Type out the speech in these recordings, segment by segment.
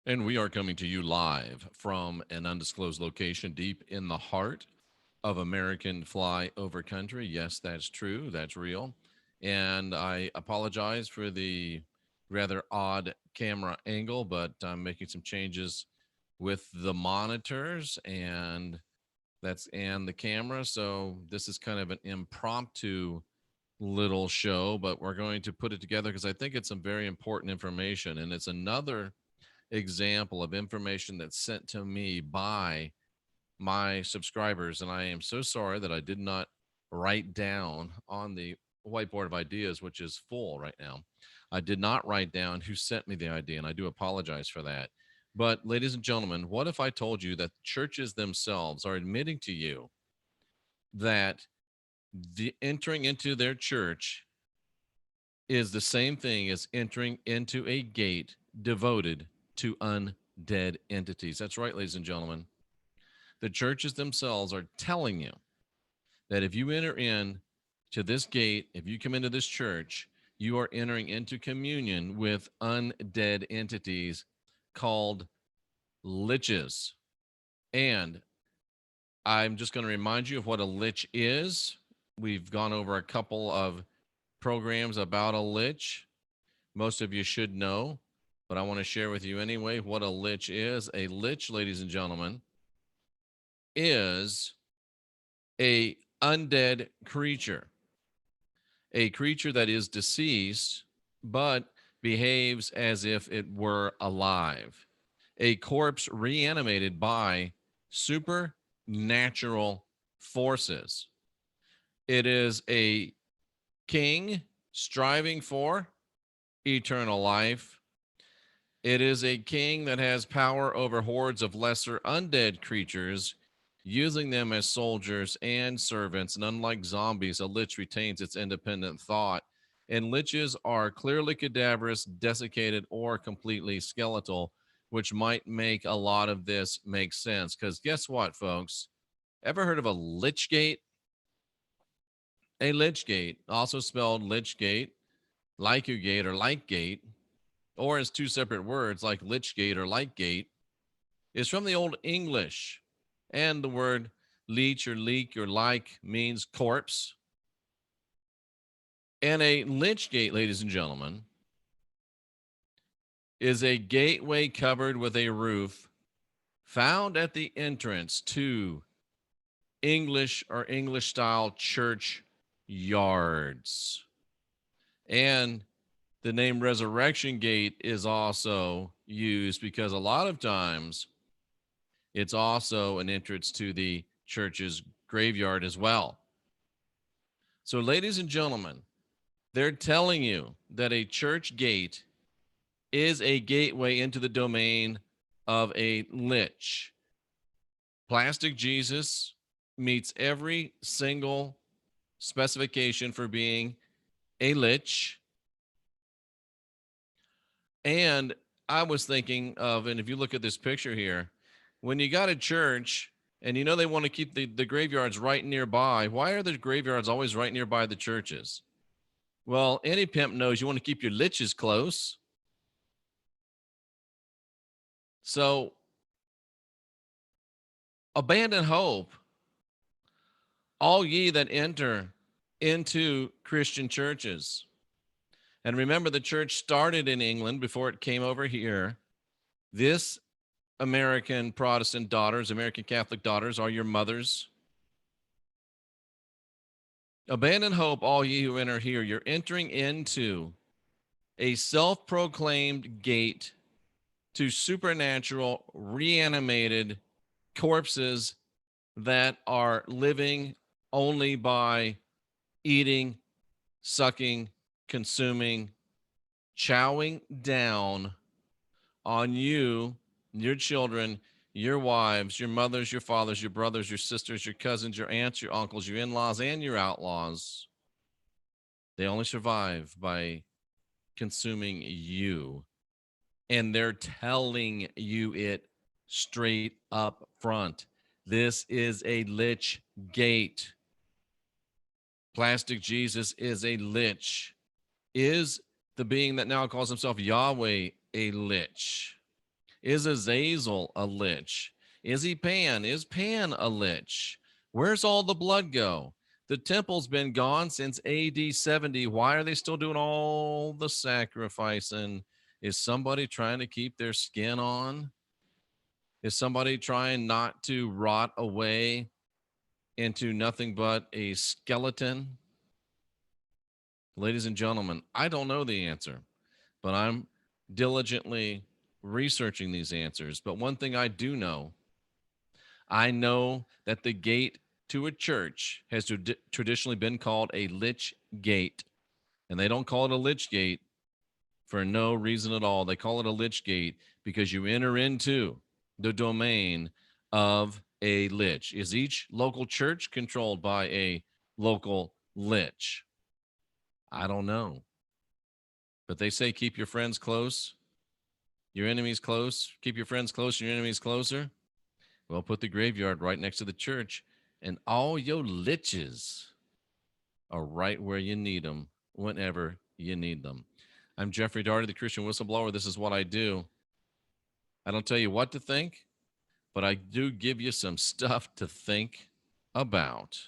And we are coming to you live from an undisclosed location deep in the heart of American flyover country. Yes, that's true. That's real. And I apologize for the rather odd camera angle, but I'm making some changes with the monitors and the camera. So this is kind of an impromptu little show, but we're going to put it together because I think it's some very important information. And it's another example of information that's sent to me by my subscribers. And I am so sorry that I did not write down on the whiteboard of ideas, which is full right now. I did not write down who sent me the idea, and I do apologize for that. But, ladies and gentlemen, what if I told you that churches themselves are admitting to you that the entering into their church is the same thing as entering into a gate devoted to undead entities? That's right, ladies and gentlemen. The churches themselves are telling you that if you enter in to this gate, if you come into this church, you are entering into communion with undead entities called liches. And I'm just going to remind you of what a lich is. We've gone over a couple of programs about a lich. Most of you should know, but I want to share with you anyway what a lich is. A lich, ladies and gentlemen, is a undead creature, a creature that is deceased but behaves as if it were alive, a corpse reanimated by supernatural forces. It is a king striving for eternal life. It is a king that has power over hordes of lesser undead creatures, using them as soldiers and servants. And unlike zombies, a lich retains its independent thought. And liches are clearly cadaverous, desiccated, or completely skeletal, which might make a lot of this make sense. Because guess what, folks? Ever heard of a lich gate? A lich gate, also spelled lich gate, gate, or like gate, or as two separate words like Lichgate or Lightgate, is from the Old English. And the word leech or leak or like means corpse. And a Lichgate, ladies and gentlemen, is a gateway covered with a roof found at the entrance to English or English style church yards. And the name Resurrection Gate is also used because a lot of times it's also an entrance to the church's graveyard as well. So, ladies and gentlemen, they're telling you that a church gate is a gateway into the domain of a lich. Plastic Jesus meets every single specification for being a lich. And I was thinking of, and if you look at this picture here, when you got a church and you know they want to keep the graveyards right nearby, why are the graveyards always right nearby the churches? Well, any pimp knows you want to keep your liches close. So abandon hope, all ye that enter into Christian churches. And remember, the church started in England before it came over here. This American Protestant daughters, American Catholic daughters, are your mothers. Abandon hope, all ye who enter here. You're entering into a self proclaimed gate to supernatural, reanimated corpses that are living only by eating, sucking, consuming, chowing down on you, your children, your wives, your mothers, your fathers, your brothers, your sisters, your cousins, your aunts, your uncles, your in-laws, and your outlaws. They only survive by consuming you. And they're telling you it straight up front. This is a lich gate. Plastic Jesus is a lich. Is the being that now calls himself Yahweh a lich? Is Azazel a lich? Is he Pan? Is Pan a lich? Where's all the blood go? The temple's been gone since AD 70. Why are they still doing all the sacrificing? Is somebody trying to keep their skin on? Is somebody trying not to rot away into nothing but a skeleton? Ladies and gentlemen, I don't know the answer, but I'm diligently researching these answers. But one thing I do know, I know that the gate to a church has traditionally been called a lich gate. And they don't call it a lich gate for no reason at all. They call it a lich gate because you enter into the domain of a lich. Is each local church controlled by a local lich? I don't know. But they say keep your friends close, your enemies close. Keep your friends close, your enemies closer. Well, put the graveyard right next to the church, and all your liches are right where you need them whenever you need them. I'm Jeffrey Darty, the Christian Whistleblower. This is what I do. I don't tell you what to think, but I do give you some stuff to think about.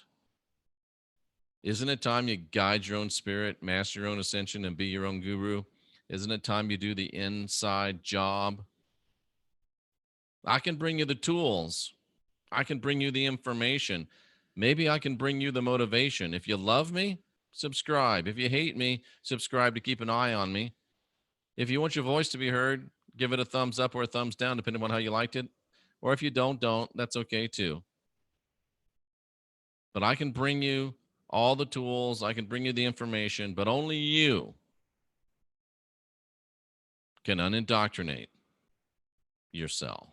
Isn't it time you guide your own spirit, master your own ascension, and be your own guru? Isn't it time you do the inside job? I can bring you the tools. I can bring you the information. Maybe I can bring you the motivation. If you love me, subscribe. If you hate me, subscribe to keep an eye on me. If you want your voice to be heard, give it a thumbs up or a thumbs down, depending on how you liked it. Or if you don't. That's okay too. But I can bring you all the tools. I can bring you the information, but only you can unindoctrinate yourself.